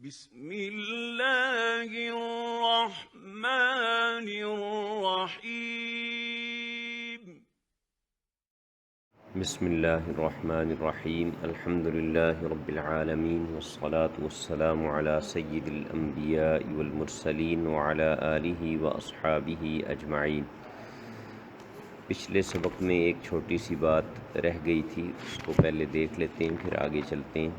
بسم اللہ الرحمن الرحیم بسم اللہ الرحمن الرحیم الحمد للہ رب العالمین والصلاة والسلام علی سید الانبیاء والمرسلین وعلی آلہ واصحابہ اجمعین۔ پچھلے سبق میں ایک چھوٹی سی بات رہ گئی تھی، اس کو پہلے دیکھ لیتے ہیں پھر آگے چلتے ہیں۔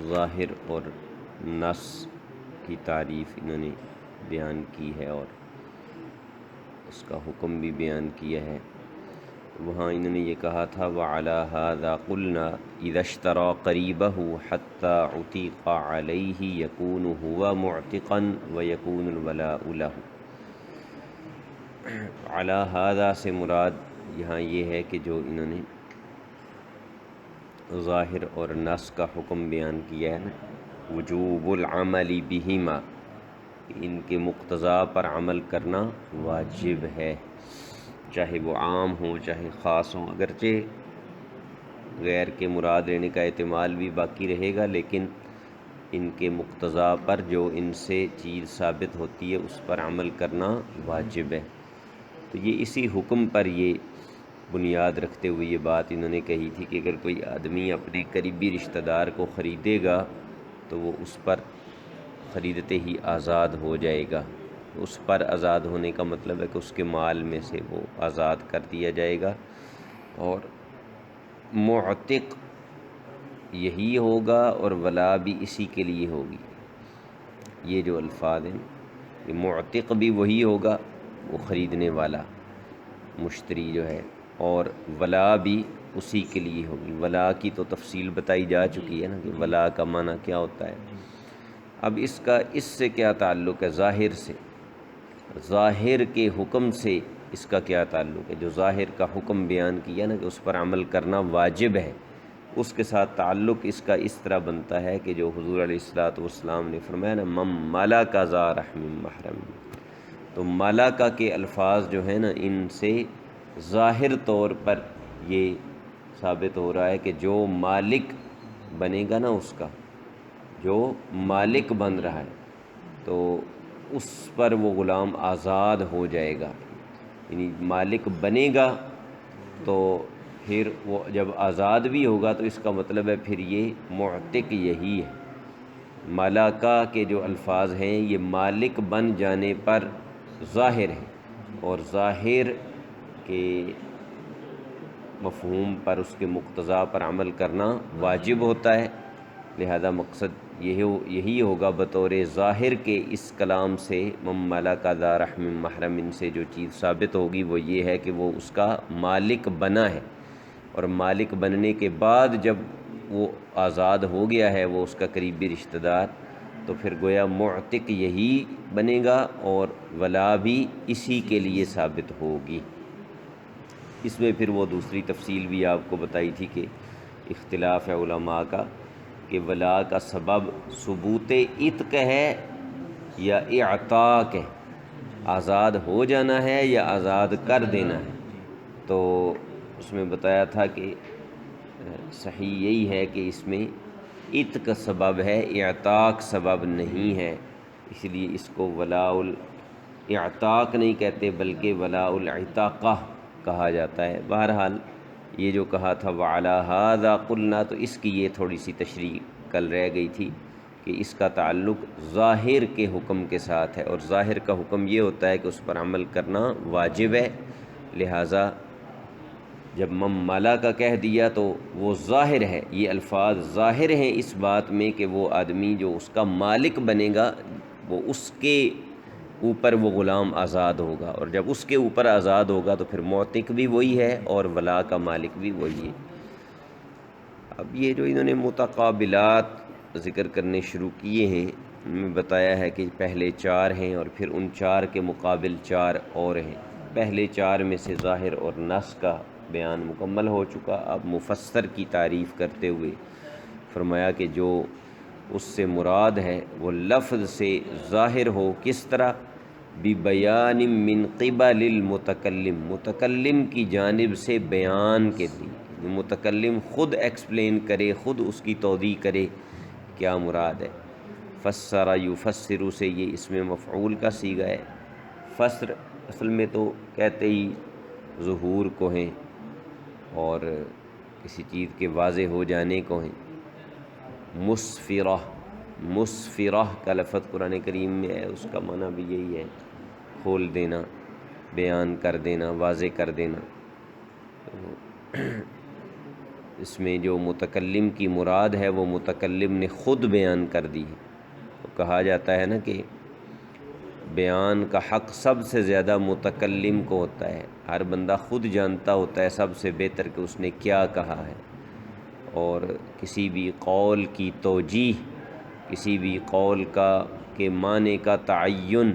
ظاہر اور نص کی تعریف انہوں نے بیان کی ہے اور اس کا حکم بھی بیان کیا ہے۔ وہاں انہوں نے یہ کہا تھا وَعَلَى هَذَا قُلْنَا إِذَا اشْتَرَى قَرِيبَهُ حَتَّى عُتِيقَ عَلَيْهِ يَكُونُ هُوَ مُعْتِقًا وَيَكُونُ الْوَلَاءُ لَهُ۔ عَلَى هَذَا سے مراد یہاں یہ ہے کہ جو انہوں نے ظاہر اور نص کا حکم بیان کیا ہے نا، وجوب العمل بہما، ان کے مقتضا پر عمل کرنا واجب ہے، چاہے وہ عام ہوں چاہے خاص ہوں۔ اگرچہ غیر کے مراد لینے کا احتمال بھی باقی رہے گا، لیکن ان کے مقتضا پر جو ان سے چیز ثابت ہوتی ہے اس پر عمل کرنا واجب ہے۔ تو یہ اسی حکم پر یہ بنیاد رکھتے ہوئے یہ بات انہوں نے کہی تھی کہ اگر کوئی آدمی اپنے قریبی رشتہ دار کو خریدے گا تو وہ اس پر خریدتے ہی آزاد ہو جائے گا۔ اس پر آزاد ہونے کا مطلب ہے کہ اس کے مال میں سے وہ آزاد کر دیا جائے گا، اور معتق یہی ہوگا اور ولا بھی اسی کے لیے ہوگی۔ یہ جو الفاظ ہیں، یہ معتق بھی وہی ہوگا، وہ خریدنے والا مشتری جو ہے، اور ولا بھی اسی کے لیے ہوگی۔ ولا کی تو تفصیل بتائی جا چکی ہے نا کہ ولا کا معنی کیا ہوتا ہے۔ اب اس سے کیا تعلق ہے؟ ظاہر سے، ظاہر کے حکم سے اس کا کیا تعلق ہے؟ جو ظاہر کا حکم بیان کیا نا کہ اس پر عمل کرنا واجب ہے، اس کے ساتھ تعلق اس کا اس طرح بنتا ہے کہ جو حضور علیہ الصلوۃ والسلام نے فرمایا نا من ملک ذا رحم محرم، تو ملکہ کے الفاظ جو ہیں نا ان سے ظاہر طور پر یہ ثابت ہو رہا ہے کہ جو مالک بنے گا نا، اس کا جو مالک بن رہا ہے تو اس پر وہ غلام آزاد ہو جائے گا۔ یعنی مالک بنے گا تو پھر وہ جب آزاد بھی ہوگا تو اس کا مطلب ہے پھر یہ معتق یہی ہے۔ ملکہ کے جو الفاظ ہیں یہ مالک بن جانے پر ظاہر ہے، اور ظاہر کے مفہوم پر، اس کے مقتضا پر عمل کرنا واجب ہوتا ہے۔ لہذا مقصد یہی ہوگا بطور ظاہر کے اس کلام سے من ملک ذا رحم محرم سے جو چیز ثابت ہوگی وہ یہ ہے کہ وہ اس کا مالک بنا ہے، اور مالک بننے کے بعد جب وہ آزاد ہو گیا ہے وہ اس کا قریبی رشتہ دار، تو پھر گویا معتق یہی بنے گا اور ولا بھی اسی کے لیے ثابت ہوگی۔ اس میں پھر وہ دوسری تفصیل بھی آپ کو بتائی تھی کہ اختلاف ہے علماء کا کہ ولا کا سبب ثبوت عتق ہے یا اعتاق ہے، آزاد ہو جانا ہے یا آزاد کر دینا ہے۔ تو اس میں بتایا تھا کہ صحیح یہی ہے کہ اس میں عتق سبب ہے، اعتاق سبب نہیں ہے، اس لیے اس کو ولاء الاعتاق نہیں کہتے بلکہ ولاء العتاقہ کہا جاتا ہے۔ بہرحال یہ جو کہا تھا وَعَلَى هَذَا قُلْنَا، تو اس کی یہ تھوڑی سی تشریح کل رہ گئی تھی کہ اس کا تعلق ظاہر کے حکم کے ساتھ ہے، اور ظاہر کا حکم یہ ہوتا ہے کہ اس پر عمل کرنا واجب ہے۔ لہٰذا جب من ملک کہہ دیا تو وہ ظاہر ہے، یہ الفاظ ظاہر ہیں اس بات میں کہ وہ آدمی جو اس کا مالک بنے گا وہ اس کے اوپر وہ غلام آزاد ہوگا، اور جب اس کے اوپر آزاد ہوگا تو پھر معتق بھی وہی ہے اور ولا کا مالک بھی وہی ہے۔ اب یہ جو انہوں نے متقابلات ذکر کرنے شروع کیے ہیں، ان میں بتایا ہے کہ پہلے 4 ہیں اور پھر ان 4 کے مقابل 4 اور ہیں۔ پہلے 4 میں سے ظاہر اور نص کا بیان مکمل ہو چکا۔ اب مفسر کی تعریف کرتے ہوئے فرمایا کہ جو اس سے مراد ہے وہ لفظ سے ظاہر ہو، کس طرح؟ بِبَيَانٍ مِّن قِبَلِ الْمُتَكَلِّمِ، متکلم کی جانب سے بیان کے لیے، متکلم خود ایکسپلین کرے، خود اس کی توضیح کرے کیا مراد ہے۔ فسر یفسر سے یہ اسم مفعول کا صیغہ ہے۔ فسر اصل میں تو کہتے ہی ظہور کو ہیں اور کسی چیز کے واضح ہو جانے کو ہیں۔ مسفرہ، مسفرہ کا لفظ قرآن کریم میں ہے، اس کا معنی بھی یہی ہے، کھول دینا، بیان کر دینا، واضح کر دینا۔ تو اس میں جو متکلم کی مراد ہے وہ متکلم نے خود بیان کر دی ہے۔ تو کہا جاتا ہے نا کہ بیان کا حق سب سے زیادہ متکلم کو ہوتا ہے، ہر بندہ خود جانتا ہوتا ہے سب سے بہتر کہ اس نے کیا کہا ہے، اور کسی بھی قول کی توجیح، کسی بھی قول کے معنی کا تعین،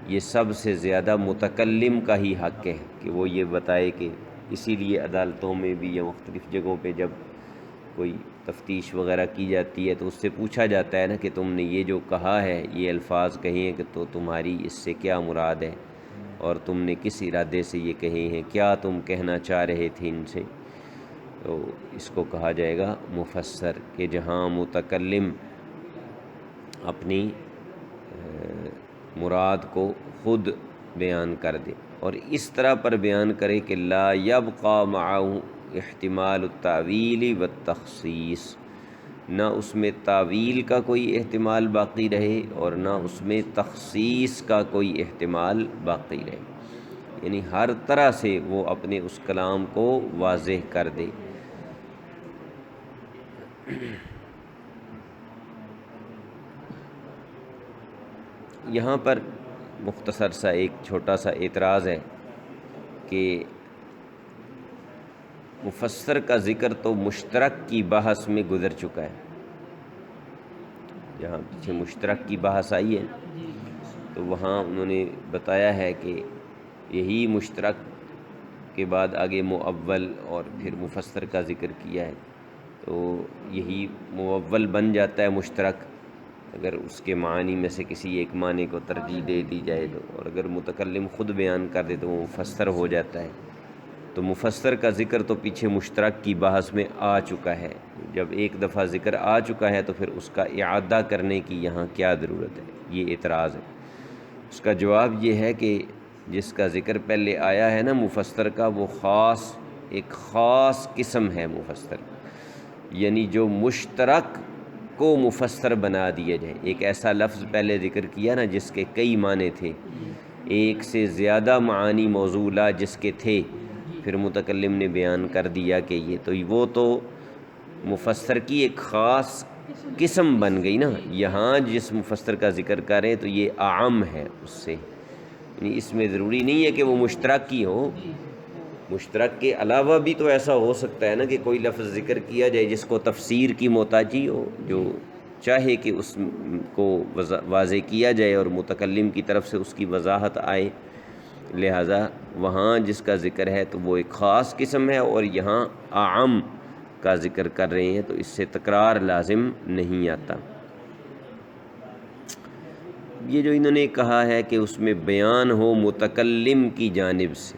یہ سب سے زیادہ متکلم کا ہی حق ہے کہ وہ یہ بتائے کہ اسی لیے عدالتوں میں بھی یا مختلف جگہوں پہ جب کوئی تفتیش وغیرہ کی جاتی ہے تو اس سے پوچھا جاتا ہے نا کہ تم نے یہ جو کہا ہے، یہ الفاظ کہے ہیں کہ تو تمہاری اس سے کیا مراد ہے، اور تم نے کس ارادے سے یہ کہے ہیں، کیا تم کہنا چاہ رہے تھے ان سے۔ تو اس کو کہا جائے گا مفسر، کہ جہاں متکلم اپنی مراد کو خود بیان کر دے اور اس طرح پر بیان کرے کہ لا یبقى معه احتمال التاویل والتخصیص، نہ اس میں تعویل کا کوئی احتمال باقی رہے اور نہ اس میں تخصیص کا کوئی احتمال باقی رہے، یعنی ہر طرح سے وہ اپنے اس کلام کو واضح کر دے۔ یہاں پر مختصر سا ایک چھوٹا سا اعتراض ہے کہ مفسر کا ذکر تو مشترک کی بحث میں گزر چکا ہے، جہاں پیچھے مشترک کی بحث آئی ہے تو وہاں انہوں نے بتایا ہے کہ یہی مشترک کے بعد آگے مؤول اور پھر مفسر کا ذکر کیا ہے، تو یہی مؤول بن جاتا ہے مشترک اگر اس کے معنی میں سے کسی ایک معنی کو ترجیح دے دی جائے تو، اور اگر متکلم خود بیان کر دے تو وہ مفسر ہو جاتا ہے۔ تو مفسر کا ذکر تو پیچھے مشترک کی بحث میں آ چکا ہے، جب ایک دفعہ ذکر آ چکا ہے تو پھر اس کا اعادہ کرنے کی یہاں کیا ضرورت ہے، یہ اعتراض ہے۔ اس کا جواب یہ ہے کہ جس کا ذکر پہلے آیا ہے نا مفسر کا، وہ ایک خاص قسم ہے مفسر، یعنی جو مشترک کو مفسر بنا دیا جائے۔ ایک ایسا لفظ پہلے ذکر کیا نا جس کے کئی معنی تھے، ایک سے زیادہ معانی موصولہ جس کے تھے، پھر متکلم نے بیان کر دیا کہ یہ تو وہ تو مفسر کی ایک خاص قسم بن گئی نا۔ یہاں جس مفسر کا ذکر کریں تو یہ اعم ہے اس سے، یعنی اس میں ضروری نہیں ہے کہ وہ مشترک کی ہو، مشترک کے علاوہ بھی تو ایسا ہو سکتا ہے نا کہ کوئی لفظ ذکر کیا جائے جس کو تفسیر کی محتاجی ہو، جو چاہے کہ اس کو واضح کیا جائے اور متکلم کی طرف سے اس کی وضاحت آئے، لہذا وہاں جس کا ذکر ہے تو وہ ایک خاص قسم ہے، اور یہاں اعم کا ذکر کر رہے ہیں تو اس سے تکرار لازم نہیں آتا۔ یہ جو انہوں نے کہا ہے کہ اس میں بیان ہو متکلم کی جانب سے،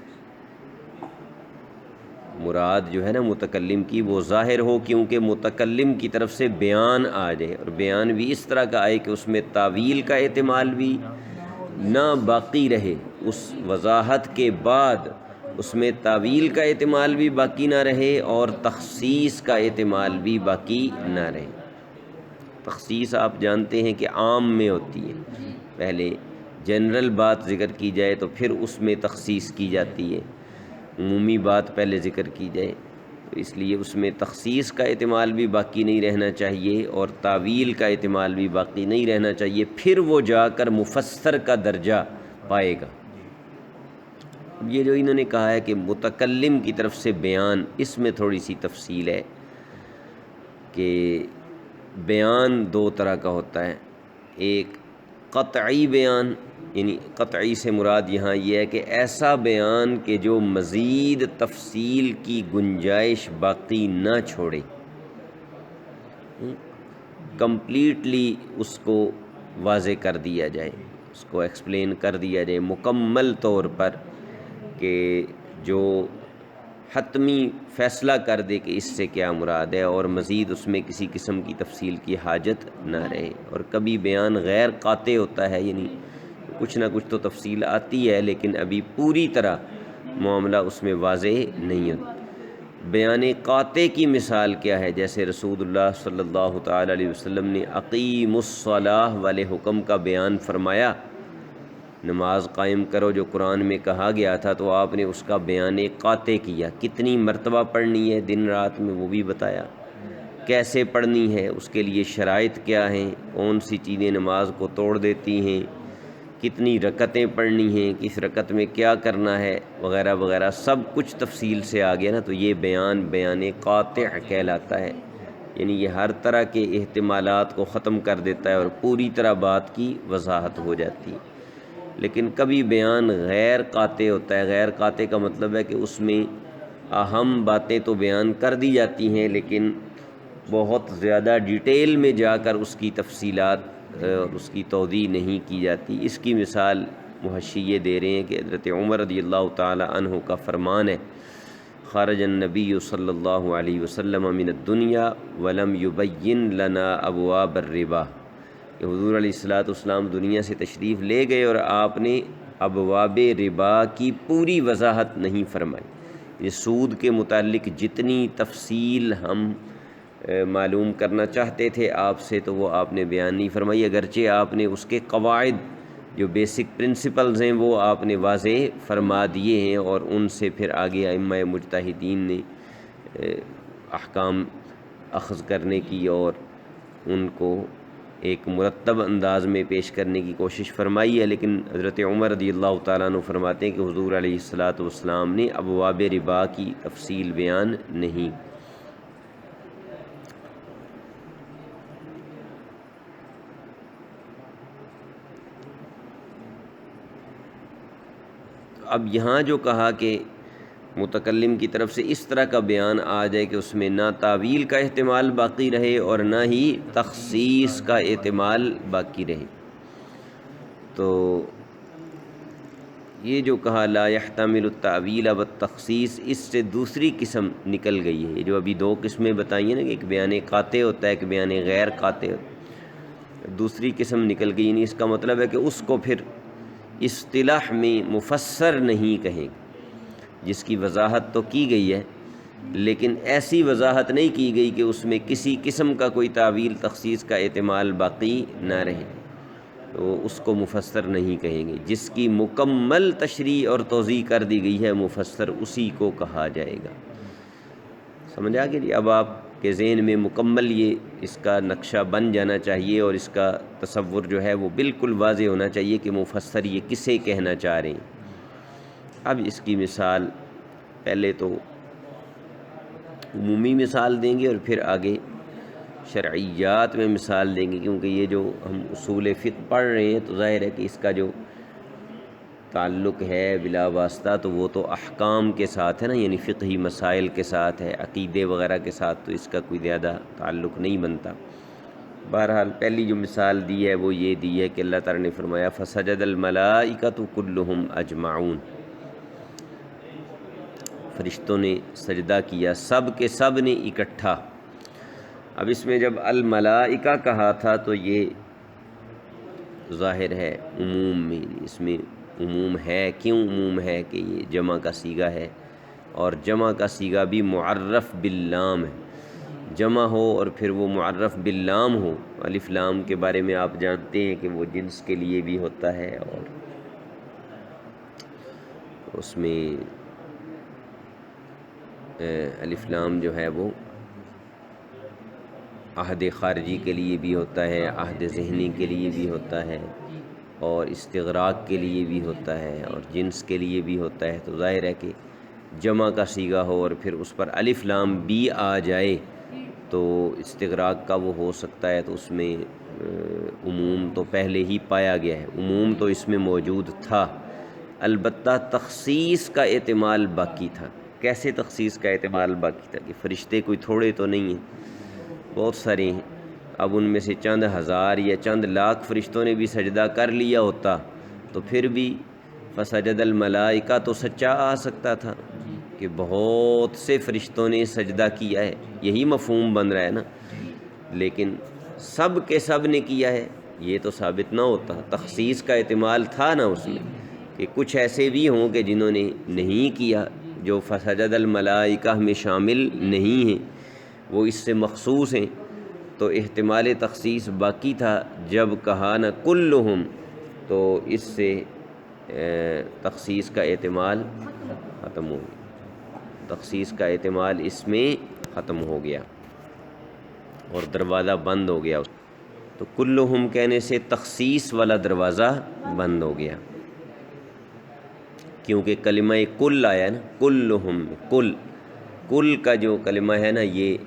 مراد جو ہے نا متکلم کی وہ ظاہر ہو، کیونکہ متکلم کی طرف سے بیان آ جائے، اور بیان بھی اس طرح کا آئے کہ اس میں تعویل کا احتمال بھی نہ باقی رہے، اس وضاحت کے بعد اس میں تعویل کا احتمال بھی باقی نہ رہے اور تخصیص کا احتمال بھی باقی نہ رہے۔ تخصیص آپ جانتے ہیں کہ عام میں ہوتی ہے، پہلے جنرل بات ذکر کی جائے تو پھر اس میں تخصیص کی جاتی ہے، عمومی بات پہلے ذکر کی جائے، تو اس لیے اس میں تخصیص کا احتمال بھی باقی نہیں رہنا چاہیے اور تعویل کا احتمال بھی باقی نہیں رہنا چاہیے، پھر وہ جا کر مفسر کا درجہ پائے گا۔ یہ جو انہوں نے کہا ہے کہ متکلم کی طرف سے بیان، اس میں تھوڑی سی تفصیل ہے کہ بیان دو طرح کا ہوتا ہے، ایک قطعی بیان، یعنی قطعی سے مراد یہاں یہ ہے کہ ایسا بیان کہ جو مزید تفصیل کی گنجائش باقی نہ چھوڑے، کمپلیٹلی اس کو واضح کر دیا جائے، اس کو ایکسپلین کر دیا جائے مکمل طور پر، کہ جو حتمی فیصلہ کر دے کہ اس سے کیا مراد ہے، اور مزید اس میں کسی قسم کی تفصیل کی حاجت نہ رہے۔ اور کبھی بیان غیر قاطع ہوتا ہے، یعنی کچھ نہ کچھ تو تفصیل آتی ہے لیکن ابھی پوری طرح معاملہ اس میں واضح نہیں ہوتا۔ بیان قاطع کی مثال کیا ہے؟ جیسے رسول اللہ صلی اللہ تعالی علیہ وسلم نے اقیم الصلاۃ والے حکم کا بیان فرمایا، نماز قائم کرو جو قرآن میں کہا گیا تھا، تو آپ نے اس کا بیان قاطع کیا، کتنی مرتبہ پڑھنی ہے دن رات میں وہ بھی بتایا، کیسے پڑھنی ہے، اس کے لیے شرائط کیا ہیں، کون سی چیزیں نماز کو توڑ دیتی ہیں، کتنی رکعتیں پڑھنی ہیں، کس رکعت میں کیا کرنا ہے، وغیرہ وغیرہ سب کچھ تفصیل سے آ گیا نا، تو یہ بیان قاطع کہلاتا ہے، یعنی یہ ہر طرح کے احتمالات کو ختم کر دیتا ہے اور پوری طرح بات کی وضاحت ہو جاتی ہے۔ لیکن کبھی بیان غیر قاطع ہوتا ہے۔ غیر قاطع کا مطلب ہے کہ اس میں اہم باتیں تو بیان کر دی جاتی ہیں لیکن بہت زیادہ ڈیٹیل میں جا کر اس کی تفصیلات اور اس کی توضیح نہیں کی جاتی۔ اس کی مثال محشی یہ دے رہے ہیں کہ حضرت عمر رضی اللہ تعالی عنہ کا فرمان ہے، خرج النبی صلی اللہ علیہ وسلم من الدنیا ولم یبین لنا ابواب الربا، کہ حضور علیہ الصلوۃ دنیا سے تشریف لے گئے اور آپ نے ابواب ربا کی پوری وضاحت نہیں فرمائی۔ یہ سود کے متعلق جتنی تفصیل ہم معلوم کرنا چاہتے تھے آپ سے تو وہ آپ نے بیان نہیں فرمائی، اگرچہ آپ نے اس کے قواعد جو بیسک پرنسپلز ہیں وہ آپ نے واضح فرما دیے ہیں، اور ان سے پھر آگے ائمہ مجتہدین نے احکام اخذ کرنے کی اور ان کو ایک مرتب انداز میں پیش کرنے کی کوشش فرمائی ہے۔ لیکن حضرت عمر رضی اللہ تعالیٰ عنہ فرماتے ہیں کہ حضور علیہ الصلوۃ نے ابواب ربا کی تفصیل بیان نہیں۔ اب یہاں جو کہا کہ متکلم کی طرف سے اس طرح کا بیان آ جائے کہ اس میں نہ تعویل کا احتمال باقی رہے اور نہ ہی تخصیص کا احتمال باقی رہے، تو یہ جو کہا لا يحتمل التعویل والتخصیص، اس سے دوسری قسم نکل گئی ہے۔ یہ جو ابھی دو قسمیں بتائی ہیں نا کہ ایک بیان قاطع ہوتا ہے، ایک بیان غیر قاطع ہوتا ہے، دوسری قسم نکل گئی، یعنی اس کا مطلب ہے کہ اس کو پھر اصطلاح میں مفسر نہیں کہیں گے، جس کی وضاحت تو کی گئی ہے لیکن ایسی وضاحت نہیں کی گئی کہ اس میں کسی قسم کا کوئی تعویل تخصیص کا احتمال باقی نہ رہے، تو اس کو مفسر نہیں کہیں گے۔ جس کی مکمل تشریح اور توضیح کر دی گئی ہے مفسر اسی کو کہا جائے گا۔ سمجھ آ گئی؟ اب آپ کے ذہن میں مکمل یہ اس کا نقشہ بن جانا چاہیے اور اس کا تصور جو ہے وہ بالکل واضح ہونا چاہیے کہ مفسر یہ کسے کہنا چاہ رہے ہیں۔ اب اس کی مثال پہلے تو عمومی مثال دیں گے اور پھر آگے شرعیات میں مثال دیں گے، کیونکہ یہ جو ہم اصول فقہ پڑھ رہے ہیں تو ظاہر ہے کہ اس کا جو تعلق ہے بلا واسطہ تو وہ تو احکام کے ساتھ ہے نا، یعنی فقہی مسائل کے ساتھ ہے، عقیدے وغیرہ کے ساتھ تو اس کا کوئی زیادہ تعلق نہیں بنتا۔ بہرحال پہلی جو مثال دی ہے وہ یہ دی ہے کہ اللہ تعالیٰ نے فرمایا فسجد الملائکۃ کلہم اجمعون، فرشتوں نے سجدہ کیا، سب کے سب نے اکٹھا۔ اب اس میں جب الملائکہ کہا تھا تو یہ ظاہر ہے عموم میں، اس میں عموم ہے، کیوں عموم ہے کہ یہ جمع کا صیغہ ہے اور جمع کا صیغہ بھی معرف باللام ہے، جمع ہو اور پھر وہ معرف باللام ہو۔ الف لام کے بارے میں آپ جانتے ہیں کہ وہ جنس کے لیے بھی ہوتا ہے اور اس میں الف لام جو ہے وہ عہد خارجی کے لیے بھی ہوتا ہے، عہد ذہنی کے لیے بھی ہوتا ہے اور استغراق کے لیے بھی ہوتا ہے اور جنس کے لیے بھی ہوتا ہے، تو ظاہر ہے کہ جمع کا صیغہ ہو اور پھر اس پر الف لام بھی آ جائے تو استغراق کا وہ ہو سکتا ہے، تو اس میں عموم تو پہلے ہی پایا گیا ہے، عموم تو اس میں موجود تھا، البتہ تخصیص کا احتمال باقی تھا۔ کیسے تخصیص کا احتمال باقی تھا کہ فرشتے کوئی تھوڑے تو نہیں ہیں، بہت سارے ہیں، اب ان میں سے چند ہزار یا چند لاکھ فرشتوں نے بھی سجدہ کر لیا ہوتا تو پھر بھی فسجد الملائکہ تو سچا آ سکتا تھا کہ بہت سے فرشتوں نے سجدہ کیا ہے، یہی مفہوم بن رہا ہے نا، لیکن سب کے سب نے کیا ہے یہ تو ثابت نہ ہوتا، تخصیص کا احتمال تھا نا اس میں، کہ کچھ ایسے بھی ہوں کہ جنہوں نے نہیں کیا، جو فسجد الملائکہ میں شامل نہیں ہیں، وہ اس سے مخصوص ہیں، تو احتمال تخصیص باقی تھا۔ جب کہا نا کلہم تو اس سے تخصیص کا احتمال ختم ہو گیا، تخصیص کا احتمال اس میں ختم ہو گیا اور دروازہ بند ہو گیا، تو کلہم کہنے سے تخصیص والا دروازہ بند ہو گیا، کیونکہ کلمہ کل آیا ہے نا، کلہم، کل کا جو کلمہ ہے نا یہ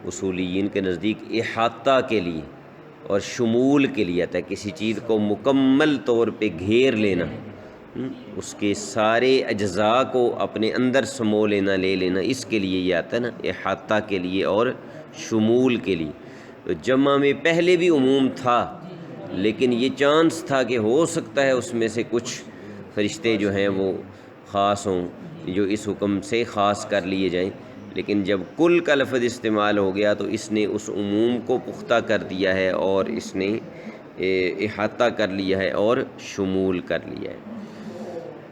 اصولیین کے نزدیک احاطہ کے لیے اور شمول کے لیے آتا ہے، کسی چیز کو مکمل طور پہ گھیر لینا، اس کے سارے اجزاء کو اپنے اندر سمو لینا، لے لینا، اس کے لیے یہ آتا ہے نا، احاطہ کے لیے اور شمول کے لیے۔ تو جمع میں پہلے بھی عموم تھا، لیکن یہ چانس تھا کہ ہو سکتا ہے اس میں سے کچھ فرشتے جو ہیں وہ خاص ہوں، جو اس حکم سے خاص کر لیے جائیں، لیکن جب کل کا لفظ استعمال ہو گیا تو اس نے اس عموم کو پختہ کر دیا ہے اور اس نے احاطہ کر لیا ہے اور شمول کر لیا ہے۔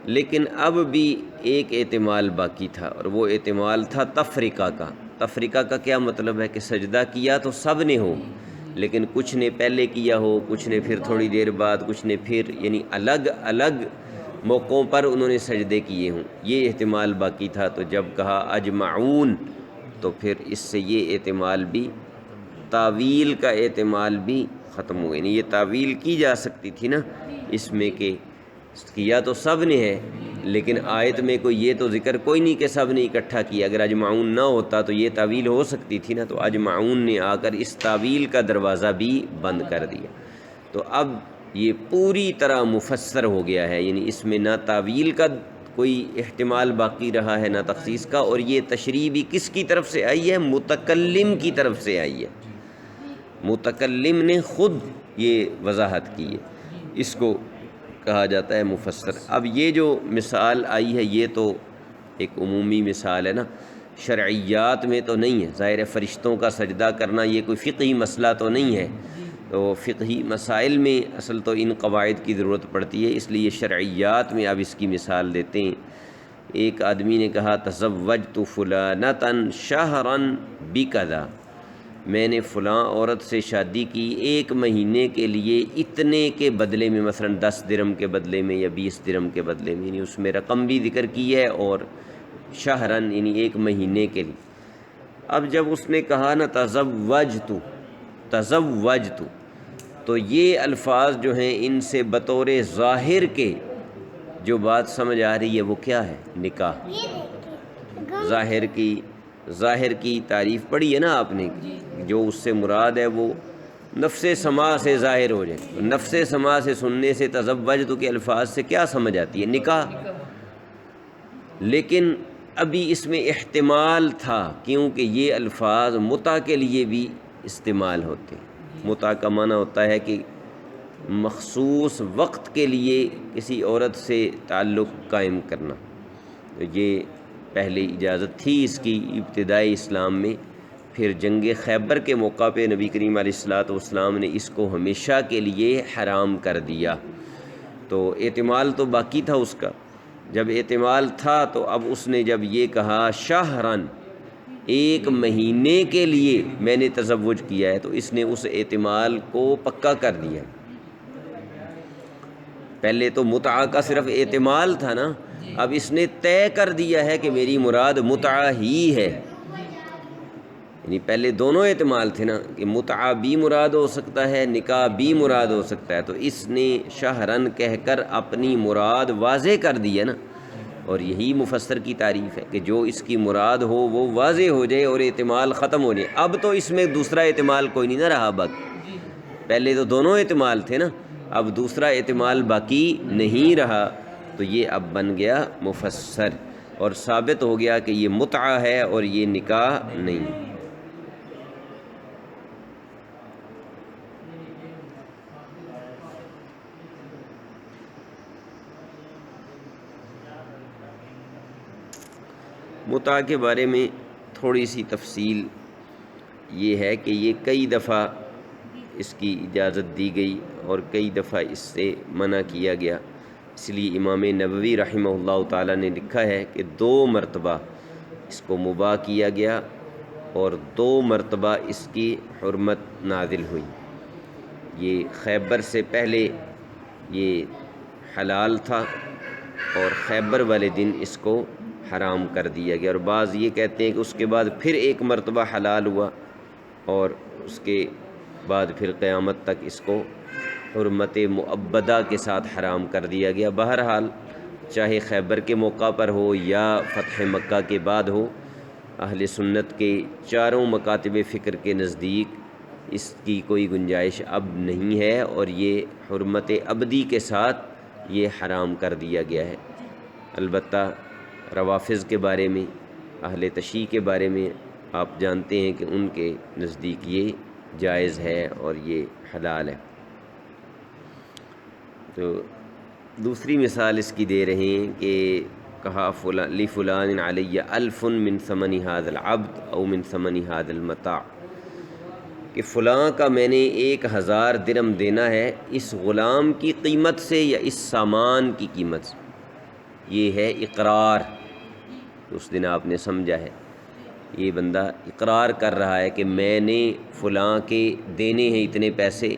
لیکن اب بھی ایک احتمال باقی تھا، اور وہ احتمال تھا تفریقہ کا۔ تفریقہ کا کیا مطلب ہے؟ کہ سجدہ کیا تو سب نے ہو، لیکن کچھ نے پہلے کیا ہو، کچھ نے پھر تھوڑی دیر بعد، کچھ نے پھر، یعنی الگ الگ موقعوں پر انہوں نے سجدے کیے ہوں، یہ احتمال باقی تھا۔ تو جب کہا اجمعون تو پھر اس سے یہ احتمال بھی، تعویل کا احتمال بھی ختم ہو گئی، یعنی یہ تعویل کی جا سکتی تھی نا اس میں کہ کیا تو سب نے ہے، لیکن آیت میں کوئی یہ تو ذکر کوئی نہیں کہ سب نے اکٹھا کیا، اگر اجمعون نہ ہوتا تو یہ تعویل ہو سکتی تھی نا، تو اجمعون نے آ کر اس تعویل کا دروازہ بھی بند کر دیا۔ تو اب یہ پوری طرح مفسر ہو گیا ہے، یعنی اس میں نہ تعویل کا کوئی احتمال باقی رہا ہے نہ تخصیص کا، اور یہ تشریح بھی کس کی طرف سے آئی ہے؟ متکلم کی طرف سے آئی ہے، متکلم نے خود یہ وضاحت کی ہے، اس کو کہا جاتا ہے مفسر۔ اب یہ جو مثال آئی ہے یہ تو ایک عمومی مثال ہے نا، شرعیات میں تو نہیں ہے، ظاہر ہے فرشتوں کا سجدہ کرنا یہ کوئی فقہی مسئلہ تو نہیں ہے، تو فقہی مسائل میں اصل تو ان قواعد کی ضرورت پڑتی ہے، اس لیے شرعیات میں اب اس کی مثال دیتے ہیں۔ ایک آدمی نے کہا تزوجت فلانۃ شہرا بکذا، میں نے فلاں عورت سے شادی کی 1 مہینے کے لیے اتنے کے بدلے میں، مثلا 10 درہم کے بدلے میں یا 20 درہم کے بدلے میں، یعنی اس میں رقم بھی ذکر کی ہے اور شہرن یعنی 1 مہینے کے لیے۔ اب جب اس نے کہا نا تزوجت تو یہ الفاظ جو ہیں ان سے بطور ظاہر کے جو بات سمجھ آ رہی ہے وہ کیا ہے؟ نکاح۔ ظاہر کی تعریف پڑھی ہے نا آپ نے، جو اس سے مراد ہے وہ نفس سما سے ظاہر ہو جائے، نفس سما سے سننے سے تزوجت کے الفاظ سے کیا سمجھ آتی ہے؟ نکاح۔ لیکن ابھی اس میں احتمال تھا، کیونکہ یہ الفاظ متع کے لیے بھی استعمال ہوتے ہیں۔ متع کا معنی ہوتا ہے کہ مخصوص وقت کے لیے کسی عورت سے تعلق قائم کرنا، یہ پہلے اجازت تھی اس کی ابتدائی اسلام میں، پھر جنگ خیبر کے موقع پہ نبی کریم علیہ الصلوۃ والسلام نے اس کو ہمیشہ کے لیے حرام کر دیا، تو احتمال تو باقی تھا اس کا۔ جب احتمال تھا تو اب اس نے جب یہ کہا شہرن 1 مہینے کے لیے میں نے تزوج کیا ہے، تو اس نے اس احتمال کو پکا کر دیا۔ پہلے تو متعہ کا صرف احتمال تھا نا، اب اس نے طے کر دیا ہے کہ میری مراد متعہ ہی ہے، یعنی پہلے دونوں احتمال تھے نا، کہ متعہ بھی مراد ہو سکتا ہے، نکاح بھی مراد ہو سکتا ہے، تو اس نے شہرن کہہ کر اپنی مراد واضح کر دی ہے نا، اور یہی مفسر کی تعریف ہے کہ جو اس کی مراد ہو وہ واضح ہو جائے اور احتمال ختم ہو جائے۔ اب تو اس میں دوسرا احتمال کوئی نہیں نہ رہا باقی، پہلے تو دونوں احتمال تھے نا، اب دوسرا احتمال باقی نہیں رہا، تو یہ اب بن گیا مفسر، اور ثابت ہو گیا کہ یہ متعہ ہے اور یہ نکاح نہیں۔ متع کے بارے میں تھوڑی سی تفصیل یہ ہے کہ یہ کئی دفعہ اس کی اجازت دی گئی اور کئی دفعہ اس سے منع کیا گیا. اس لیے امام نبوی رحمہ اللہ تعالیٰ نے لکھا ہے کہ 2 مرتبہ اس کو مباح کیا گیا اور 2 مرتبہ اس کی حرمت نازل ہوئی. یہ خیبر سے پہلے یہ حلال تھا اور خیبر والے دن اس کو حرام کر دیا گیا، اور بعض یہ کہتے ہیں کہ اس کے بعد پھر 1 مرتبہ حلال ہوا اور اس کے بعد پھر قیامت تک اس کو حرمت مؤبدہ کے ساتھ حرام کر دیا گیا. بہرحال چاہے خیبر کے موقع پر ہو یا فتح مکہ کے بعد ہو، اہل سنت کے چاروں مکاتب فکر کے نزدیک اس کی کوئی گنجائش اب نہیں ہے اور یہ حرمت ابدی کے ساتھ یہ حرام کر دیا گیا ہے. البتہ روافض کے بارے میں، اہل تشیع کے بارے میں آپ جانتے ہیں کہ ان کے نزدیک یہ جائز ہے اور یہ حلال ہے. تو دوسری مثال اس کی دے رہے ہیں کہ کہا لفلان علی 1000 من ثمن هذا العبد او من ثمن هذا المتاع، کہ فلاں کا میں نے 1000 درہم دینا ہے اس غلام کی قیمت سے یا اس سامان کی قیمت سے. یہ ہے اقرار. اس دن آپ نے سمجھا ہے یہ بندہ اقرار کر رہا ہے کہ میں نے فلاں کے دینے ہیں اتنے پیسے،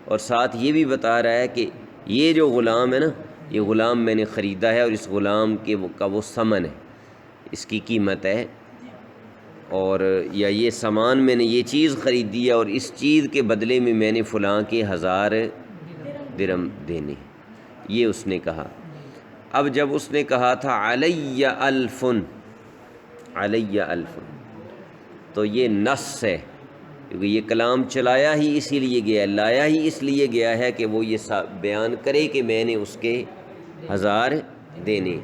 اور ساتھ یہ بھی بتا رہا ہے کہ یہ جو غلام ہے نا، یہ غلام میں نے خریدا ہے اور اس غلام کا وہ ثمن ہے، اس کی قیمت ہے، اور یا یہ سامان میں نے یہ چیز خریدی ہے اور اس چیز کے بدلے میں نے فلاں کے 1000 درہم دینے ہیں. یہ اس نے کہا. اب جب اس نے کہا تھا علی 1000، علی 1000، تو یہ نص ہے، کیونکہ یہ کلام چلایا ہی اسی لیے گیا ہے، لایا ہی اس لیے گیا ہے کہ وہ یہ بیان کرے کہ میں نے اس کے 1000 دینے.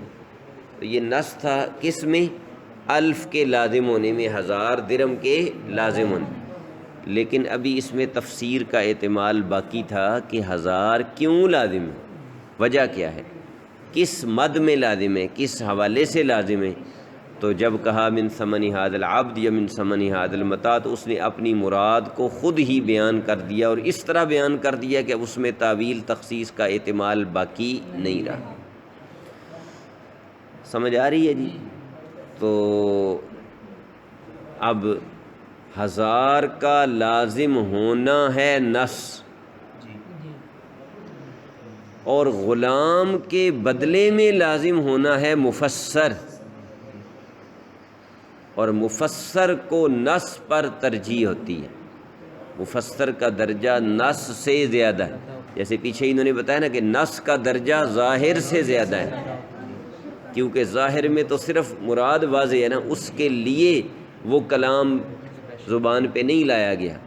تو یہ نص تھا کس میں؟ 1000 کے لازم ہونے میں، 1000 درہم کے لازم ہونے. لیکن ابھی اس میں تفسیر کا احتمال باقی تھا کہ 1000 کیوں لازم ہے، وجہ کیا ہے، کس مد میں لازم ہے، کس حوالے سے لازم ہے. تو جب کہا من ثمن هذا العبد یا من ثمن هذا المتاع، تو اس نے اپنی مراد کو خود ہی بیان کر دیا، اور اس طرح بیان کر دیا کہ اب اس میں تعویل تخصیص کا احتمال باقی نہیں رہا. سمجھ آ رہی ہے جی؟ تو اب 1000 کا لازم ہونا ہے نص، اور غلام کے بدلے میں لازم ہونا ہے مفسر، اور مفسر کو نص پر ترجیح ہوتی ہے. مفسر کا درجہ نص سے زیادہ ہے. جیسے پیچھے انہوں نے بتایا نا کہ نص کا درجہ ظاہر سے زیادہ ہے، کیونکہ ظاہر میں تو صرف مراد واضح ہے نا، اس کے لیے وہ کلام زبان پہ نہیں لایا گیا.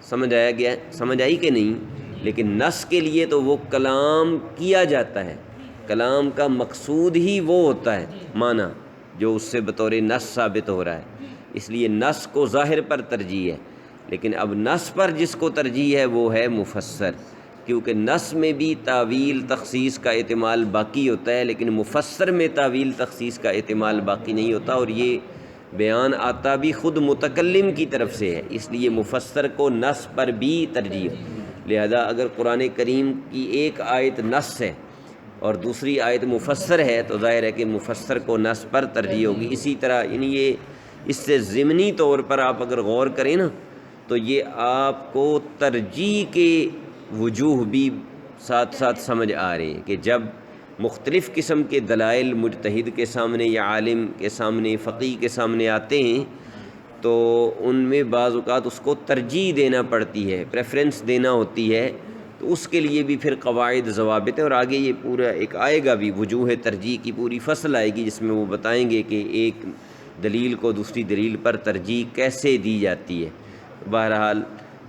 سمجھ آیا گیا؟ سمجھ آئی کہ نہیں؟ لیکن نص کے لیے تو وہ کلام کیا جاتا ہے، کلام کا مقصود ہی وہ ہوتا ہے، معنی جو اس سے بطور نص ثابت ہو رہا ہے. اس لیے نص کو ظاہر پر ترجیح ہے، لیکن اب نص پر جس کو ترجیح ہے وہ ہے مفسر، کیونکہ نص میں بھی تعویل تخصیص کا احتمال باقی ہوتا ہے، لیکن مفسر میں تعویل تخصیص کا احتمال باقی نہیں ہوتا. اور یہ بیان آتا بھی خود متکلم کی طرف سے ہے، اس لیے مفسر کو نص پر بھی ترجیح. لہذا اگر قرآن کریم کی ایک آیت نص ہے اور دوسری آیت مفسر ہے تو ظاہر ہے کہ مفسر کو نص پر ترجیح ہوگی. اسی طرح یعنی یہ اس سے ضمنی طور پر آپ اگر غور کریں نا تو یہ آپ کو ترجیح کے وجوہ بھی ساتھ ساتھ سمجھ آ رہے ہیں کہ جب مختلف قسم کے دلائل مجتہد کے سامنے یا عالم کے سامنے، فقیہ کے سامنے آتے ہیں تو ان میں بعض اوقات اس کو ترجیح دینا پڑتی ہے، پریفرنس دینا ہوتی ہے. تو اس کے لیے بھی پھر قواعد ضوابط ہیں، اور آگے یہ پورا ایک آئے گا بھی، وجوہ ترجیح کی پوری فصل آئے گی جس میں وہ بتائیں گے کہ ایک دلیل کو دوسری دلیل پر ترجیح کیسے دی جاتی ہے. بہرحال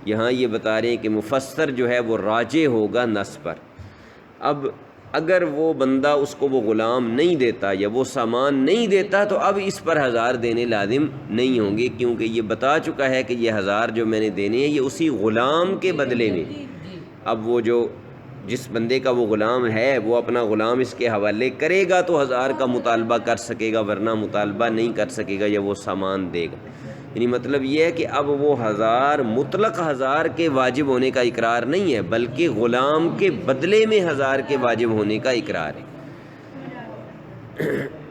یہاں یہ بتا رہے ہیں کہ مفسر جو ہے وہ راجح ہوگا نص پر. اب اگر وہ بندہ اس کو وہ غلام نہیں دیتا یا وہ سامان نہیں دیتا تو اب اس پر 1000 دینے لازم نہیں ہوں گے، کیونکہ یہ بتا چکا ہے کہ یہ 1000 جو میں نے دینے ہیں یہ اسی غلام کے بدلے میں. اب وہ جو جس بندے کا وہ غلام ہے وہ اپنا غلام اس کے حوالے کرے گا تو 1000 کا مطالبہ کر سکے گا، ورنہ مطالبہ نہیں کر سکے گا یا وہ سامان دے گا۔ یعنی مطلب یہ ہے کہ اب وہ 1000 مطلق 1000 کے واجب ہونے کا اقرار نہیں ہے، بلکہ غلام کے بدلے میں 1000 کے واجب ہونے کا اقرار ہے۔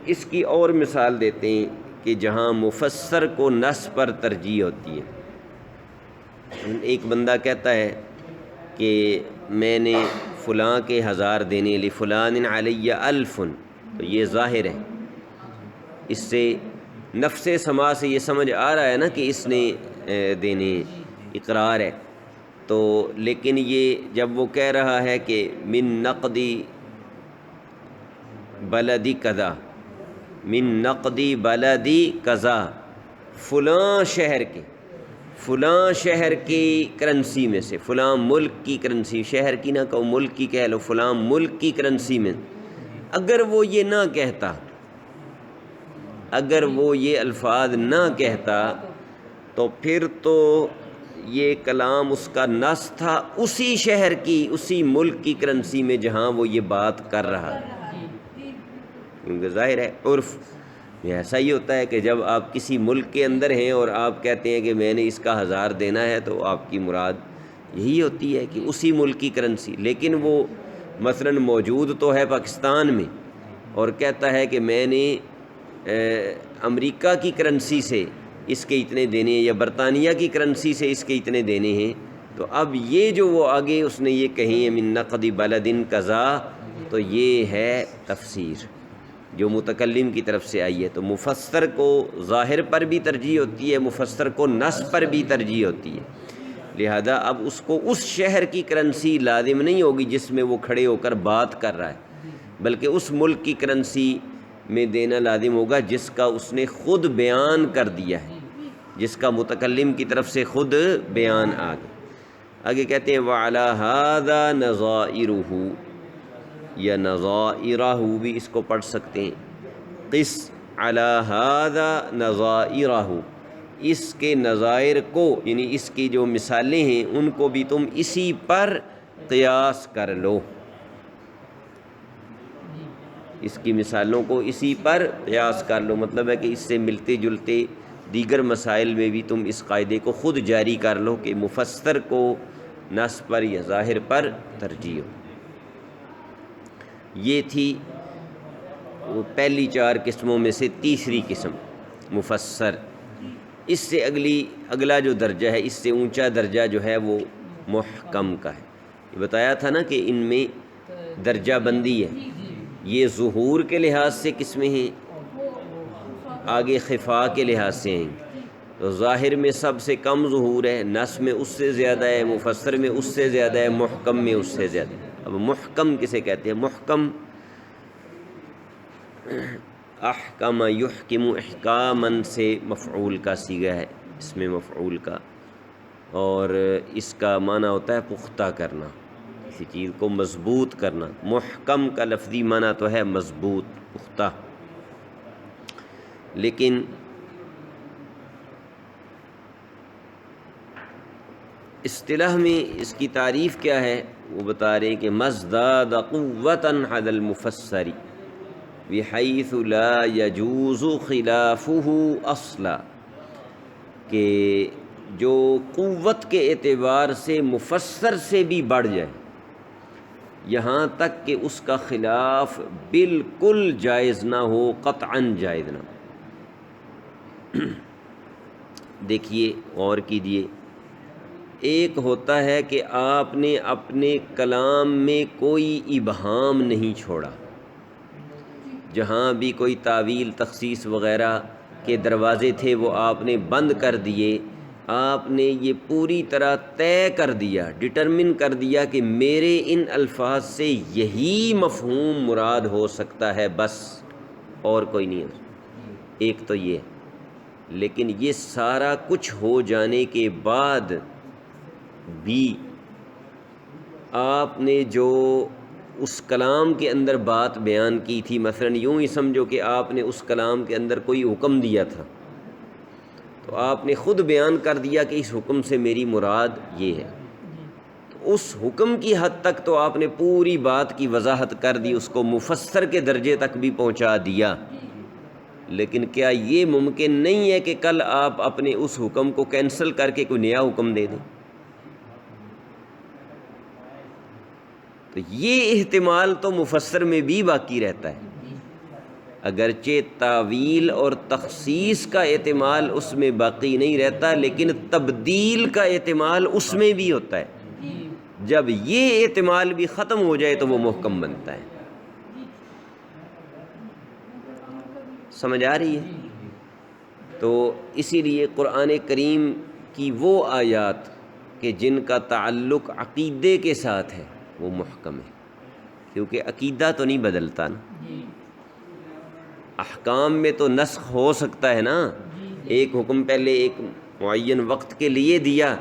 اس کی اور مثال دیتے ہیں کہ جہاں مفسر کو نص پر ترجیح ہوتی ہے۔ ایک بندہ کہتا ہے کہ میں نے فلاں کے 1000 دینے، لفلان علی 1000، تو یہ ظاہر ہے، اس سے نفس سما سے یہ سمجھ آ رہا ہے نا کہ اس نے دینے، اقرار ہے۔ تو لیکن یہ جب وہ کہہ رہا ہے کہ من نقدی بلدی کذا، من نقدی بلدی کذا، فلاں شہر کی کرنسی میں سے، فلاں ملک کی کرنسی، شہر کی نہ کہو ملک کی کہہ لو، فلاں ملک کی کرنسی میں، اگر وہ یہ نہ کہتا، اگر وہ یہ الفاظ نہ کہتا تو پھر تو یہ کلام اس کا نص تھا اسی شہر کی، اسی ملک کی کرنسی میں جہاں وہ یہ بات کر رہا ہے، کیونکہ ظاہر ہے عرف یہ ایسا ہی ہوتا ہے کہ جب آپ کسی ملک کے اندر ہیں اور آپ کہتے ہیں کہ میں نے اس کا 1000 دینا ہے تو آپ کی مراد یہی ہوتی ہے کہ اسی ملک کی کرنسی۔ لیکن وہ مثلا موجود تو ہے پاکستان میں اور کہتا ہے کہ میں نے امریکہ کی کرنسی سے اس کے اتنے دینے ہیں یا برطانیہ کی کرنسی سے اس کے اتنے دینے ہیں، تو اب یہ جو وہ آگے اس نے یہ کہیں ہے من نقد بلد قضا، تو یہ ہے تفسیر جو متکلم کی طرف سے آئی ہے۔ تو مفسر کو ظاہر پر بھی ترجیح ہوتی ہے، مفسر کو نص پر بھی ترجیح ہوتی ہے، لہذا اب اس کو اس شہر کی کرنسی لازم نہیں ہوگی جس میں وہ کھڑے ہو کر بات کر رہا ہے، بلکہ اس ملک کی کرنسی میں دینا لازم ہوگا جس کا اس نے خود بیان کر دیا ہے، جس کا متکلم کی طرف سے خود بیان آ گیا۔ آگے کہتے ہیں وَعَلَى هَذَا نَظَائِرُهُ، یا نظائرہ بھی اس کو پڑھ سکتے ہیں، قِسْ عَلَى هَذَا نَظَائِرَهُ، اس کے نظائر کو یعنی اس کی جو مثالیں ہیں ان کو بھی تم اسی پر قیاس کر لو، اس کی مثالوں کو اسی پر قیاس کر لو، مطلب ہے کہ اس سے ملتے جلتے دیگر مسائل میں بھی تم اس قاعدے کو خود جاری کر لو کہ مفسر کو نص پر یا ظاہر پر ترجیح ہو۔ یہ تھی وہ پہلی 4 قسموں میں سے تیسری قسم مفسر۔ اس سے اگلا جو درجہ ہے، اس سے اونچا درجہ جو ہے وہ محکم کا ہے۔ یہ بتایا تھا نا کہ ان میں درجہ بندی ہے، یہ ظہور کے لحاظ سے قسمیں ہیں، آگے خفا کے لحاظ سے ہیں۔ تو ظاہر میں سب سے کم ظہور ہے، نص میں اس سے زیادہ ہے، مفسر میں اس سے زیادہ ہے، محکم میں اس سے زیادہ ہے۔ اب محکم کسے کہتے ہیں؟ محکم احکم یحکم احکامن سے مفعول کا صیغہ ہے، اس میں مفعول کا، اور اس کا معنی ہوتا ہے پختہ کرنا، کسی چیز کو مضبوط کرنا۔ محکم کا لفظی معنی تو ہے مضبوط، پختہ، لیکن اصطلاح میں اس کی تعریف کیا ہے وہ بتا رہے ہیں کہ مزداد قوتاً علی المفسر بحیث لا یجوز خلافہ اصلا، کہ جو قوت کے اعتبار سے مفسر سے بھی بڑھ جائے، یہاں تک کہ اس کا خلاف بالکل جائز نہ ہو، قطعاً جائز نہ ہو۔ دیکھیے اور کیجیے، ایک ہوتا ہے کہ آپ نے اپنے کلام میں کوئی ابہام نہیں چھوڑا، جہاں بھی کوئی تعویل تخصیص وغیرہ کے دروازے تھے وہ آپ نے بند کر دیے، آپ نے یہ پوری طرح طے کر دیا، ڈٹرمن کر دیا کہ میرے ان الفاظ سے یہی مفہوم مراد ہو سکتا ہے، بس اور کوئی نہیں ہے۔ ایک تو یہ، لیکن یہ سارا کچھ ہو جانے کے بعد بھی آپ نے جو اس کلام کے اندر بات بیان کی تھی، مثلا یوں ہی سمجھو کہ آپ نے اس کلام کے اندر کوئی حکم دیا تھا، تو آپ نے خود بیان کر دیا کہ اس حکم سے میری مراد یہ ہے، تو اس حکم کی حد تک تو آپ نے پوری بات کی وضاحت کر دی، اس کو مفسر کے درجے تک بھی پہنچا دیا، لیکن کیا یہ ممکن نہیں ہے کہ کل آپ اپنے اس حکم کو کینسل کر کے کوئی نیا حکم دے دیں؟ تو یہ احتمال تو مفسر میں بھی باقی رہتا ہے، اگرچہ تعویل اور تخصیص کا احتمال اس میں باقی نہیں رہتا، لیکن تبدیل کا احتمال اس میں بھی ہوتا ہے۔ جب یہ احتمال بھی ختم ہو جائے تو وہ محکم بنتا ہے۔ سمجھ آ رہی ہے؟ تو اسی لیے قرآن کریم کی وہ آیات کہ جن کا تعلق عقیدے کے ساتھ ہے وہ محکم ہے، کیونکہ عقیدہ تو نہیں بدلتا نا۔ احکام میں تو نسخ ہو سکتا ہے نا، ایک حکم پہلے ایک معین وقت کے لیے دیا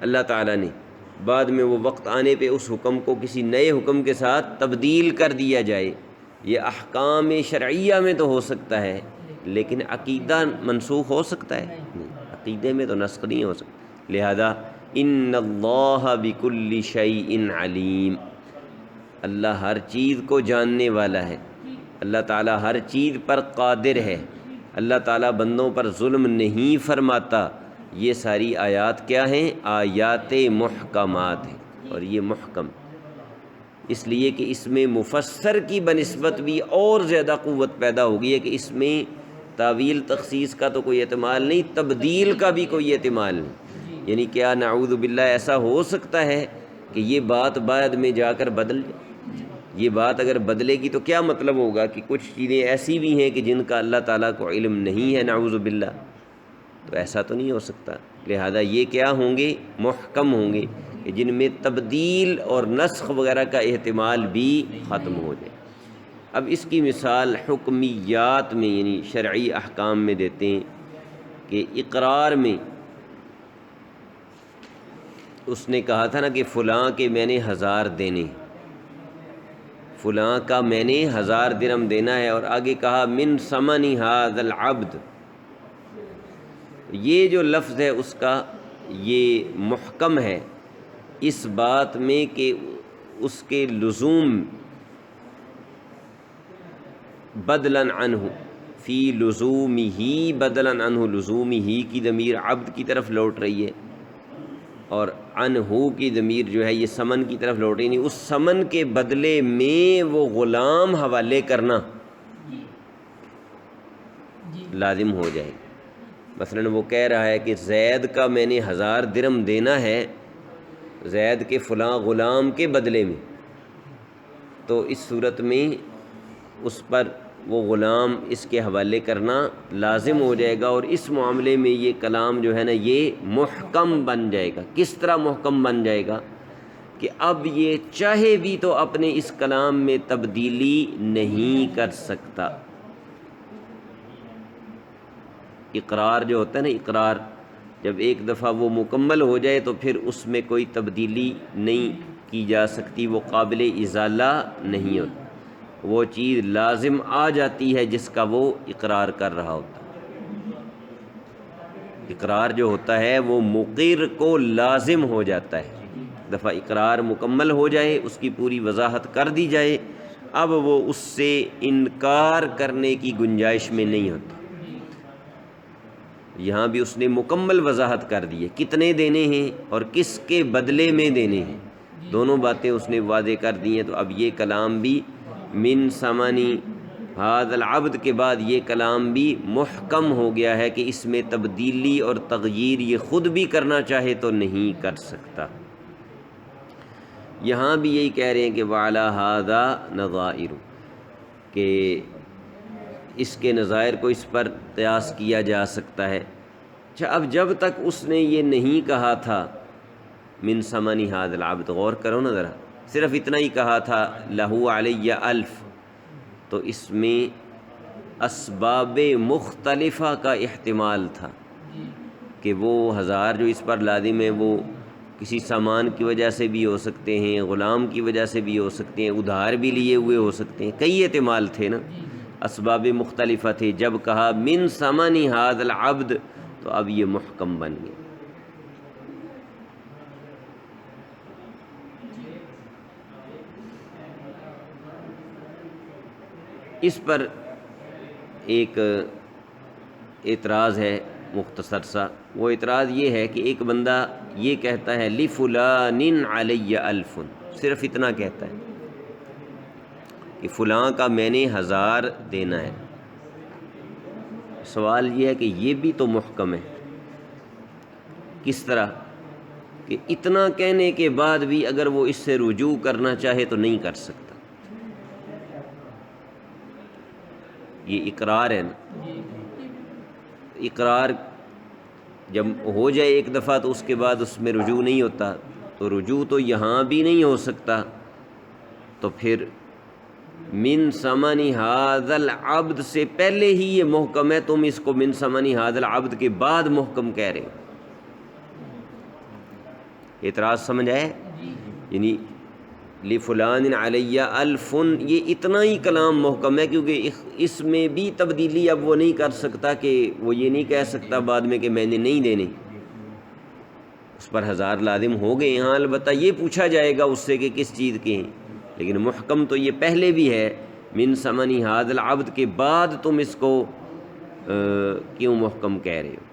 اللہ تعالیٰ نے، بعد میں وہ وقت آنے پہ اس حکم کو کسی نئے حکم کے ساتھ تبدیل کر دیا جائے، یہ احکام شرعیہ میں تو ہو سکتا ہے، لیکن عقیدہ منسوخ ہو سکتا ہے نہیں، عقیدے میں تو نسخ نہیں ہو سکتا۔ لہذا ان اللہ بکل شیء علیم، اللہ ہر چیز کو جاننے والا ہے، اللہ تعالیٰ ہر چیز پر قادر ہے، اللہ تعالیٰ بندوں پر ظلم نہیں فرماتا۔ یہ ساری آیات کیا ہیں؟ آیات محکمات ہیں، اور یہ محکم اس لیے کہ اس میں مفسر کی بنسبت بھی اور زیادہ قوت پیدا ہوگی ہے کہ اس میں تعویل تخصیص کا تو کوئی احتمال نہیں، تبدیل کا بھی کوئی احتمال نہیں۔ یعنی کیا نعوذ باللہ ایسا ہو سکتا ہے کہ یہ بات بعد میں جا کر بدل جائے؟ یہ بات اگر بدلے گی تو کیا مطلب ہوگا کہ کچھ چیزیں ایسی بھی ہیں کہ جن کا اللہ تعالیٰ کو علم نہیں ہے، نعوذ باللہ، تو ایسا تو نہیں ہو سکتا۔ لہذا یہ کیا ہوں گے؟ محکم ہوں گے، کہ جن میں تبدیل اور نسخ وغیرہ کا احتمال بھی ختم ہو جائے۔ اب اس کی مثال حکمیات میں یعنی شرعی احکام میں دیتے ہیں کہ اقرار میں اس نے کہا تھا نا کہ فلاں کے میں نے 1000 دینے، فلاں کا میں نے 1000 درہم دینا ہے، اور آگے کہا من ثمن ھذا العبد، یہ جو لفظ ہے اس کا یہ محکم ہے اس بات میں کہ اس کے لزوم بدلا عنہ، فی لزومہ بدلا عنہ، لزومہ کی ضمیر عبد کی طرف لوٹ رہی ہے، اور عنہ کی ضمیر جو ہے یہ سمن کی طرف لوٹ رہی ہے، اس سمن کے بدلے میں وہ غلام حوالے کرنا لازم ہو جائے۔ مثلا وہ کہہ رہا ہے کہ زید کا میں نے 1000 درہم دینا ہے زید کے فلاں غلام کے بدلے میں، تو اس صورت میں اس پر وہ غلام اس کے حوالے کرنا لازم ہو جائے گا، اور اس معاملے میں یہ کلام جو ہے نا یہ محکم بن جائے گا۔ کس طرح محکم بن جائے گا؟ کہ اب یہ چاہے بھی تو اپنے اس کلام میں تبدیلی نہیں کر سکتا۔ اقرار جو ہوتا ہے نا، اقرار جب ایک دفعہ وہ مکمل ہو جائے تو پھر اس میں کوئی تبدیلی نہیں کی جا سکتی، وہ قابل ازالہ نہیں ہوتا، وہ چیز لازم آ جاتی ہے جس کا وہ اقرار کر رہا ہوتا ہے۔ اقرار جو ہوتا ہے وہ مقر کو لازم ہو جاتا ہے، دفعہ اقرار مکمل ہو جائے، اس کی پوری وضاحت کر دی جائے، اب وہ اس سے انکار کرنے کی گنجائش میں نہیں ہوتا۔ یہاں بھی اس نے مکمل وضاحت کر دی ہے کتنے دینے ہیں اور کس کے بدلے میں دینے ہیں، دونوں باتیں اس نے واضح کر دی ہیں۔ تو اب یہ کلام بھی من ثمن ھذا العبد کے بعد یہ کلام بھی محکم ہو گیا ہے کہ اس میں تبدیلی اور تغییر یہ خود بھی کرنا چاہے تو نہیں کر سکتا۔ یہاں بھی یہی کہہ رہے ہیں کہ وعلی ھذا نظائر، کہ اس کے نظائر کو اس پر قیاس کیا جا سکتا ہے۔ اچھا، اب جب تک اس نے یہ نہیں کہا تھا من ثمن ھذا العبد، غور کرو نا ذرا، صرف اتنا ہی کہا تھا لہو علی الف، تو اس میں اسباب مختلفہ کا احتمال تھا کہ وہ 1000 جو اس پر لازم ہے وہ کسی سامان کی وجہ سے بھی ہو سکتے ہیں، غلام کی وجہ سے بھی ہو سکتے ہیں، ادھار بھی لیے ہوئے ہو سکتے ہیں، کئی احتمال تھے نا، اسباب مختلفہ تھے۔ جب کہا من ثمن ھذا العبد تو اب یہ محکم بن گیا۔ اس پر ایک اعتراض ہے مختصر سا. وہ اعتراض یہ ہے کہ ایک بندہ یہ کہتا ہے لفلان علی الف، صرف اتنا کہتا ہے کہ فلاں کا میں نے 1000 دینا ہے. سوال یہ ہے کہ یہ بھی تو محکم ہے. کس طرح کہ اتنا کہنے کے بعد بھی اگر وہ اس سے رجوع کرنا چاہے تو نہیں کر سکتا. یہ اقرار ہے نا. اقرار جب ہو جائے ایک دفعہ تو اس کے بعد اس میں رجوع نہیں ہوتا، تو رجوع تو یہاں بھی نہیں ہو سکتا. تو پھر من ثمن ھذا العبد سے پہلے ہی یہ محکم ہے، تم اس کو من ثمن ھذا العبد کے بعد محکم کہہ رہے ہو. اعتراض سمجھ آئے؟ یعنی لفلان علی الف، یہ اتنا ہی کلام محکم ہے کیونکہ اس میں بھی تبدیلی اب وہ نہیں کر سکتا کہ وہ یہ نہیں کہہ سکتا بعد میں کہ میں نے نہیں دینے. اس پر 1000 لازم ہو گئے. ہاں البتہ یہ پوچھا جائے گا اس سے کہ کس چیز کے ہیں، لیکن محکم تو یہ پہلے بھی ہے. من ثمن ھذا العبد کے بعد تم اس کو کیوں محکم کہہ رہے ہو؟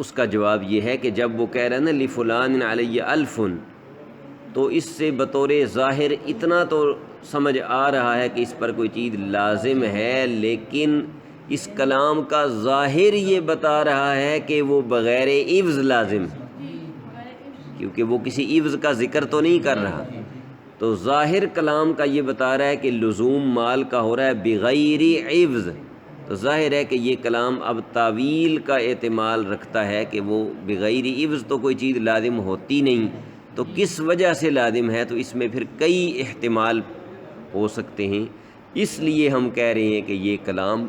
اس کا جواب یہ ہے کہ جب وہ کہہ رہے ہیں نا لفلان علی الف، تو اس سے بطور ظاہر اتنا تو سمجھ آ رہا ہے کہ اس پر کوئی چیز لازم ہے، لیکن اس کلام کا ظاہر یہ بتا رہا ہے کہ وہ بغیر عوض لازم ہے، کیونکہ وہ کسی عوض کا ذکر تو نہیں کر رہا. تو ظاہر کلام کا یہ بتا رہا ہے کہ لزوم مال کا ہو رہا ہے بغیر عوض. تو ظاہر ہے کہ یہ کلام اب تعویل کا احتمال رکھتا ہے کہ وہ بغیر عوض تو کوئی چیز لازم ہوتی نہیں، تو کس وجہ سے لازم ہے. تو اس میں پھر کئی احتمال ہو سکتے ہیں. اس لیے ہم کہہ رہے ہیں کہ یہ کلام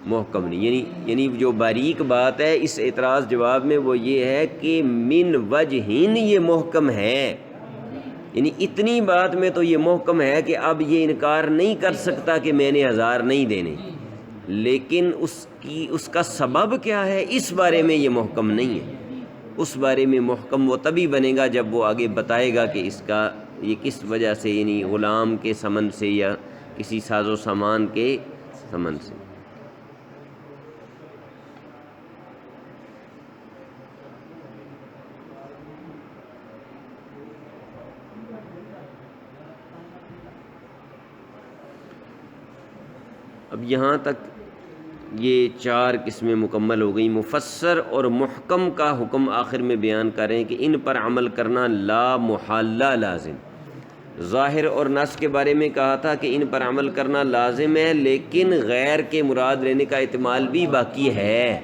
محکم نہیں. یعنی جو باریک بات ہے اس اعتراض جواب میں وہ یہ ہے کہ من وجہین یہ محکم ہے. یعنی اتنی بات میں تو یہ محکم ہے کہ اب یہ انکار نہیں کر سکتا کہ میں نے 1000 نہیں دینے، لیکن اس کا سبب کیا ہے اس بارے میں یہ محکم نہیں ہے. اس بارے میں محکم وہ تبھی بنے گا جب وہ آگے بتائے گا کہ اس کا یہ کس وجہ سے، یعنی غلام کے ثمن سے یا کسی ساز و سامان کے ثمن سے. اب یہاں تک یہ 4 قسمیں مکمل ہو گئیں. مفسر اور محکم کا حکم آخر میں بیان کریں کہ ان پر عمل کرنا لا محالہ لازم. ظاہر اور نص کے بارے میں کہا تھا کہ ان پر عمل کرنا لازم ہے، لیکن غیر کے مراد لینے کا احتمال بھی باقی ہے.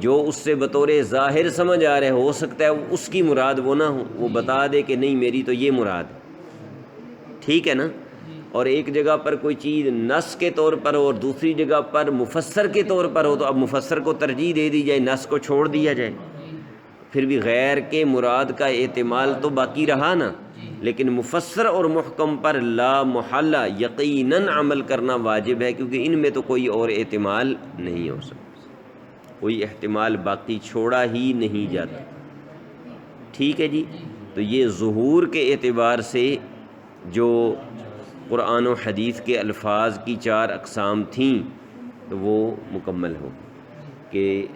جو اس سے بطور ظاہر سمجھ آ رہے ہو سکتا ہے اس کی مراد وہ نہ ہو، وہ بتا دے کہ نہیں میری تو یہ مراد ہے. ٹھیک ہے نا. اور ایک جگہ پر کوئی چیز نص کے طور پر ہو اور دوسری جگہ پر مفسر کے طور پر ہو، تو اب مفسر کو ترجیح دے دی جائے، نص کو چھوڑ دیا جائے. پھر بھی غیر کے مراد کا احتمال تو باقی رہا نا. لیکن مفسر اور محکم پر لا محالہ یقیناً عمل کرنا واجب ہے، کیونکہ ان میں تو کوئی اور احتمال نہیں ہو سکتا، کوئی احتمال باقی چھوڑا ہی نہیں جاتا. ٹھیک ہے جی. تو یہ ظہور کے اعتبار سے جو قرآن و حدیث کے الفاظ کی 4 اقسام تھیں تو وہ مکمل ہو کہ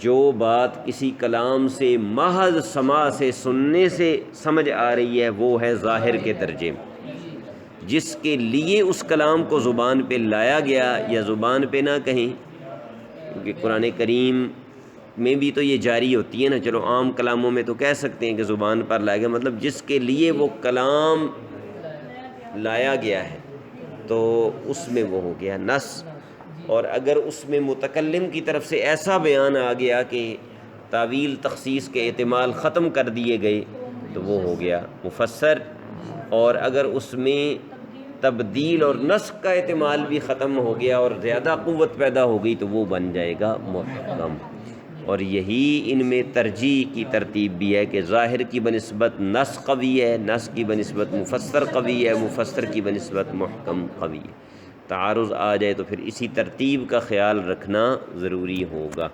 جو بات کسی کلام سے محض سماع سے سننے سے سمجھ آ رہی ہے وہ ہے ظاہر کے درجے میں. جس کے لیے اس کلام کو زبان پہ لایا گیا یا زبان پہ نہ کہیں، کیونکہ قرآن کریم میں بھی تو یہ جاری ہوتی ہے نا. چلو عام کلاموں میں تو کہہ سکتے ہیں کہ زبان پر لایا گیا، مطلب جس کے لیے وہ کلام لایا گیا ہے تو اس میں وہ ہو گیا نص. اور اگر اس میں متکلم کی طرف سے ایسا بیان آ گیا کہ تعویل تخصیص کے احتمال ختم کر دیے گئے تو وہ ہو گیا مفسر. اور اگر اس میں تبدیل اور نسخ کا احتمال بھی ختم ہو گیا اور زیادہ قوت پیدا ہو گئی تو وہ بن جائے گا محکم. اور یہی ان میں ترجیح کی ترتیب بھی ہے کہ ظاہر کی بنسبت نص قوی ہے، نص کی بنسبت مفسر قوی ہے، مفسر کی بنسبت محکم قوی ہے. تعارض آ جائے تو پھر اسی ترتیب کا خیال رکھنا ضروری ہوگا.